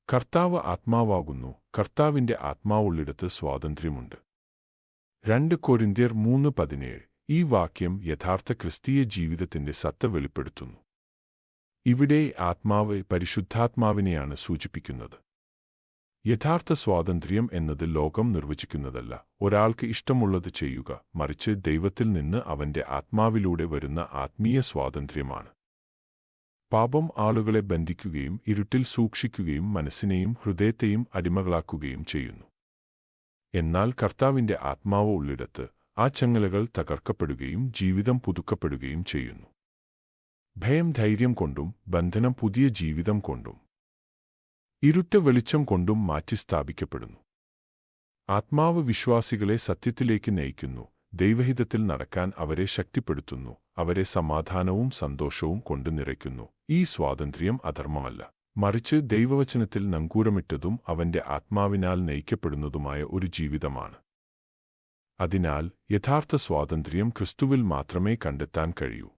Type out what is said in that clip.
കർത്താവ് ആത്മാവാകുന്നു. കർത്താവിന്റെ ആത്മാവുള്ളിടത്ത് സ്വാതന്ത്ര്യമുണ്ട്. 2 കൊരിന്ത്യർ 3:17. ഈ വാക്യം യഥാർത്ഥ ക്രിസ്തീയ ജീവിതത്തിന്റെ സത്ത വെളിപ്പെടുത്തുന്നു. ഇവിടെ ആത്മാവ് പരിശുദ്ധാത്മാവിനെയാണ് സൂചിപ്പിക്കുന്നത്. യഥാർത്ഥ സ്വാതന്ത്ര്യം എന്നത് ലോകം നിർവചിക്കുന്നതല്ല, ഒരാൾക്ക് ഇഷ്ടമുള്ളത് ചെയ്യുക, മറിച്ച് ദൈവത്തിൽ നിന്ന് അവന്റെ ആത്മാവിലൂടെ വരുന്ന ആത്മീയ സ്വാതന്ത്ര്യമാണ്. പാപം ആളുകളെ ബന്ധിക്കുകയും ഇരുട്ടിൽ സൂക്ഷിക്കുകയും മനസ്സിനെയും ഹൃദയത്തെയും അടിമകളാക്കുകയും ചെയ്യുന്നു. എന്നാൽ കർത്താവിന്റെ ആത്മാവ് ഉള്ളിടത്ത് ആ ചങ്ങലകൾ തകർക്കപ്പെടുകയും ജീവിതം പുതുക്കപ്പെടുകയും ചെയ്യുന്നു. ഭയം ധൈര്യം കൊണ്ടും ബന്ധനം പുതിയ ജീവിതം കൊണ്ടും ഇരുട്ട് വെളിച്ചം കൊണ്ടും മാറ്റിസ്ഥാപിക്കപ്പെടുന്നു. ആത്മാവ് വിശ്വാസികളെ സത്യത്തിലേക്ക് നയിക്കുന്നു, ദൈവഹിതത്തിൽ നടക്കാൻ അവരെ ശക്തിപ്പെടുത്തുന്നു, അവരെ സമാധാനവും സന്തോഷവും കൊണ്ട് നിറയ്ക്കുന്നു. ഈ സ്വാതന്ത്ര്യം അധർമ്മമല്ല, മറിച്ച് ദൈവവചനത്തിൽ നങ്കൂരമിട്ടതും അവന്റെ ആത്മാവിനാൽ നയിക്കപ്പെടുന്നതുമായ ഒരു ജീവിതമാണ്. അതിനാൽ യഥാർത്ഥ സ്വാതന്ത്ര്യം ക്രിസ്തുവിൽ മാത്രമേ കണ്ടെത്താൻ കഴിയൂ.